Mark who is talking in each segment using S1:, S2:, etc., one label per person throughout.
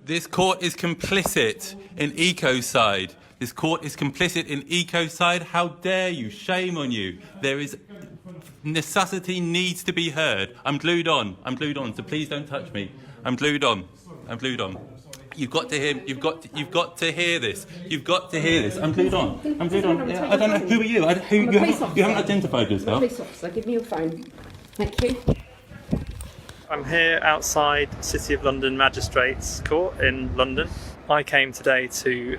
S1: This court is complicit in ecocide. This court is complicit in ecocide. How dare you? Shame on you. There is necessity needs to be heard. I'm glued on, so please don't touch me. I'm glued on. You've got to hear. You've got to hear this. I'm glued on. Yeah, I don't know. Who are you? You haven't identified yourself.
S2: Police officer, give me your phone. Thank you.
S3: I'm here outside City of London Magistrates Court in London. I came today to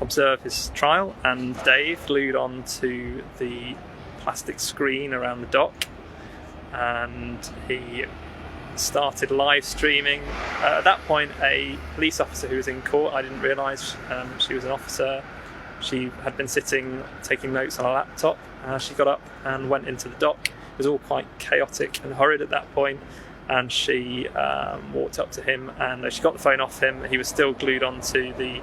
S3: observe his trial, and Dave glued onto the plastic screen around the dock, and he started live streaming. At that point, a police officer who was in court, I didn't realise she was an officer. She had been sitting taking notes on a laptop. She got up and went into the dock. It was all quite chaotic and horrid at that point, and she walked up to him, and she got the phone off him. He was still glued onto the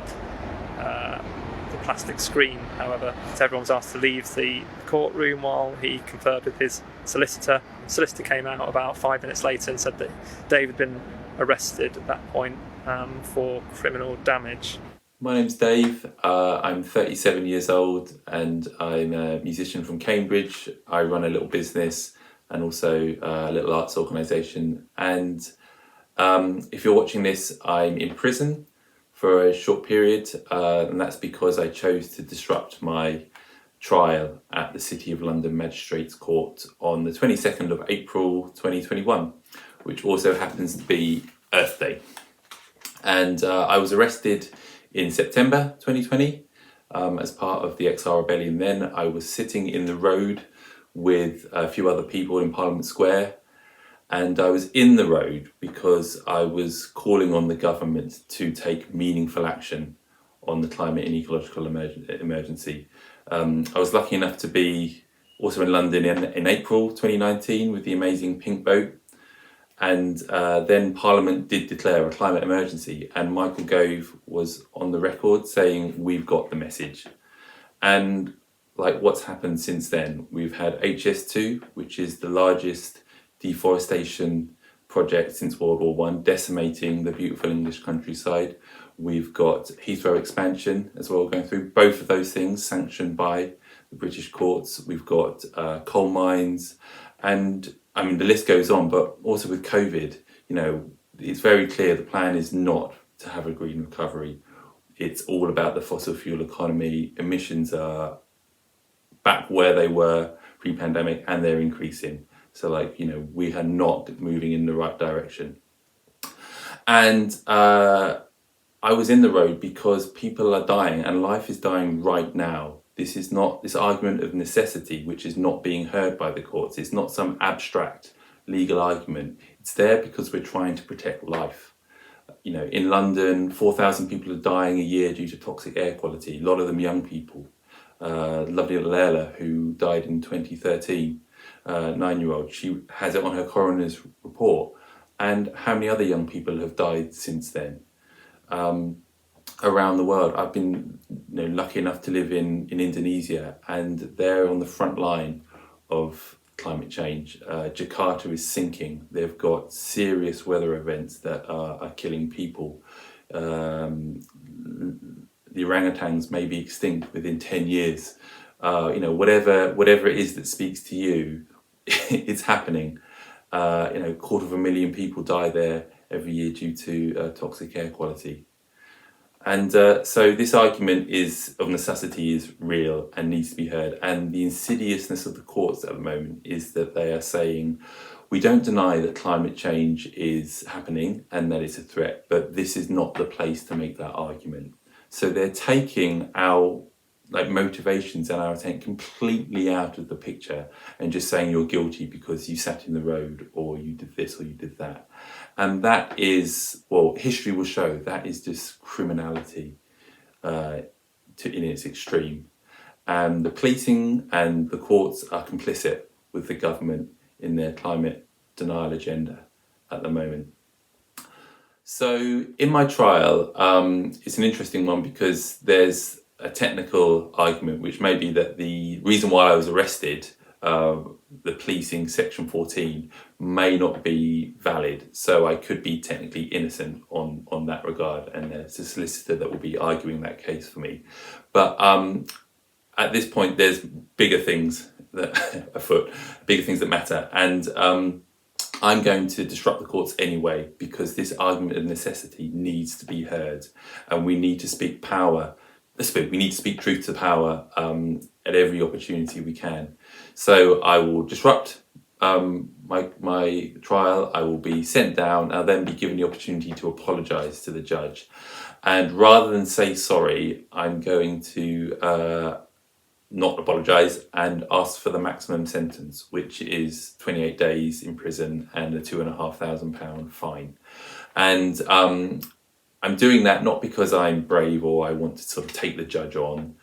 S3: plastic screen, however. So everyone was asked to leave the courtroom while he conferred with his solicitor. The solicitor came out about 5 minutes later and said that Dave had been arrested at that point for criminal damage.
S4: My name's Dave. I'm 37 years old and I'm a musician from Cambridge. I run a little business and also a little arts organisation. And if you're watching this, I'm in prison for a short period, and that's because I chose to disrupt my trial at the City of London Magistrates Court on the 22nd of April 2021, which also happens to be Earth Day. And I was arrested in September 2020 as part of the Extinction Rebellion. Then I was sitting in the road with a few other people in Parliament Square, and I was in the road because I was calling on the government to take meaningful action on the climate and ecological emergency. I was lucky enough to be also in London in April 2019 with the amazing Pink Boat, and then Parliament did declare a climate emergency, and Michael Gove was on the record saying, "We've got the message." And like, what's happened since then? We've had HS2, which is the largest deforestation project since World War I, decimating the beautiful English countryside. We've got Heathrow expansion as well going through, both of those things sanctioned by the British courts. We've got coal mines, and I mean the list goes on. But also with COVID, you know, it's very clear the plan is not to have a green recovery. It's all about the fossil fuel economy. Emissions are back where they were pre-pandemic, and they're increasing. So, like, you know, we are not moving in the right direction. And I was in the road because people are dying, and life is dying right now. This is not this argument of necessity, which is not being heard by the courts. It's not some abstract legal argument. It's there because we're trying to protect life. You know, in London, 4,000 people are dying a year due to toxic air quality, a lot of them young people. Lovely little Ella, who died in 2013, 9-year-old, she has it on her coroner's report. And how many other young people have died since then? Around the world. I've been lucky enough to live in Indonesia, and they're on the front line of climate change. Jakarta is sinking. They've got serious weather events that are killing people. The orangutans may be extinct within 10 years. Whatever it is that speaks to you, it's happening. 250,000 people die there every year due to toxic air quality. And so this argument of necessity is real and needs to be heard. And the insidiousness of the courts at the moment is that they are saying, we don't deny that climate change is happening and that it's a threat, but this is not the place to make that argument. So they're taking our motivations and our intent completely out of the picture and just saying you're guilty because you sat in the road or you did this or you did that. And that is, well, history will show that is just criminality in its extreme. And the policing and the courts are complicit with the government in their climate denial agenda at the moment. So in my trial, it's an interesting one because there's a technical argument, which may be that the reason why I was arrested the policing section 14 may not be valid. So I could be technically innocent on that regard, and there's a solicitor that will be arguing that case for me. But at this point, there's bigger things that afoot, bigger things that matter. And I'm going to disrupt the courts anyway, because this argument of necessity needs to be heard, and we need to speak power. We need to speak truth to power at every opportunity we can. So I will disrupt my trial. I will be sent down. I'll then be given the opportunity to apologise to the judge. And rather than say sorry, I'm going to not apologise and ask for the maximum sentence, which is 28 days in prison and a £2,500 fine. And I'm doing that not because I'm brave or I want to sort of take the judge on,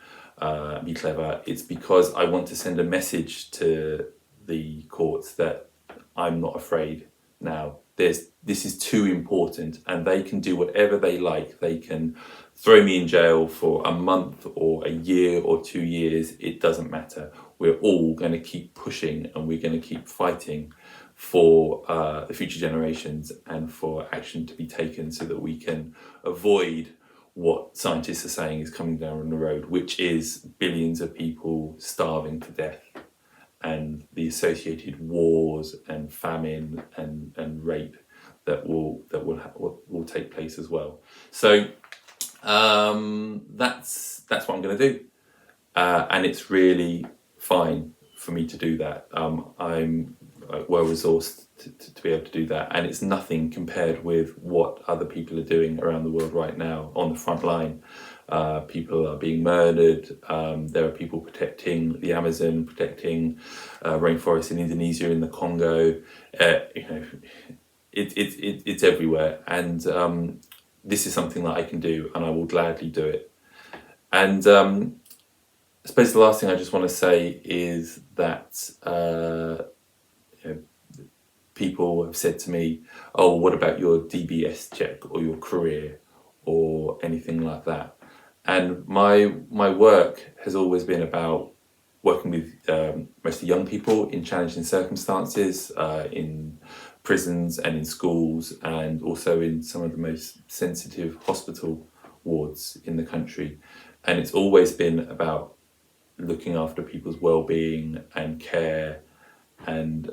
S4: be clever. It's because I want to send a message to the courts that I'm not afraid now. This is too important, and they can do whatever they like. They can throw me in jail for a month or a year or 2 years. It doesn't matter. We're all going to keep pushing, and we're going to keep fighting for the future generations and for action to be taken so that we can avoid what scientists are saying is coming down the road, which is billions of people starving to death and the associated wars and famine and rape that will take place as well. So that's what I'm going to do, and it's really fine for me to do that. I'm well resourced to be able to do that, and it's nothing compared with what other people are doing around the world right now on the front line. People are being murdered. There are people protecting the Amazon, protecting rainforests in Indonesia, in the Congo. It's everywhere, and this is something that I can do, and I will gladly do it. And I suppose the last thing I just want to say is that people have said to me, "Oh, what about your DBS check or your career or anything like that?" And my work has always been about working with mostly young people in challenging circumstances, in prisons and in schools, and also in some of the most sensitive hospital wards in the country. And it's always been about looking after people's well-being and care. And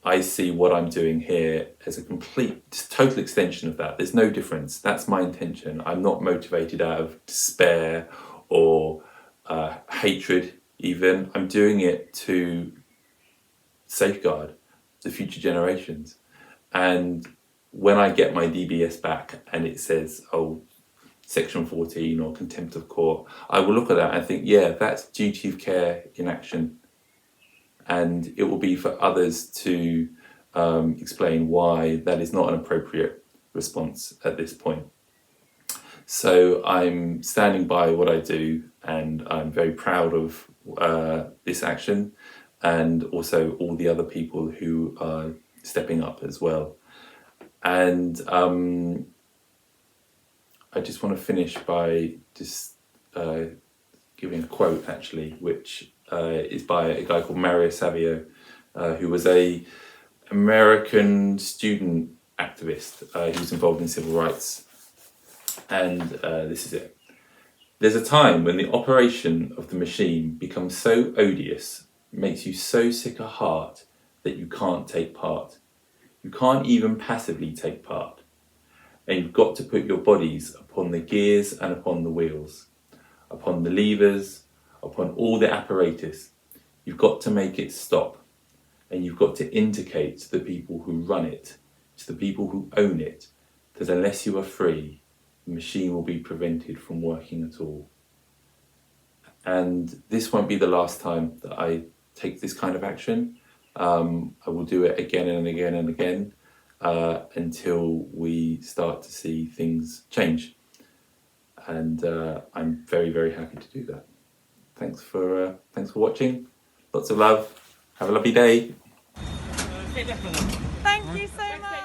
S4: I see what I'm doing here as a total extension of that. There's no difference. That's my intention. I'm not motivated out of despair or hatred even. I'm doing it to safeguard the future generations. And when I get my DBS back and it says, oh, Section 14 or contempt of court, I will look at that and think, yeah, that's duty of care in action. And it will be for others to explain why that is not an appropriate response at this point. So I'm standing by what I do, and I'm very proud of this action, and also all the other people who are stepping up as well. And I just want to finish by just giving a quote, actually, which is by a guy called Mario Savio, who was a American student activist. He was involved in civil rights. And this is it. "There's a time when the operation of the machine becomes so odious, makes you so sick at heart, that you can't take part. You can't even passively take part. And you've got to put your bodies upon the gears and upon the wheels, upon the levers, upon all the apparatus. You've got to make it stop, and you've got to indicate to the people who run it, to the people who own it, that unless you are free, the machine will be prevented from working at all." And this won't be the last time that I take this kind of action. I will do it again and again and again until we start to see things change. And I'm very, very happy to do that. Thanks for watching. Lots of love. Have a lovely day.
S5: Thank you so much.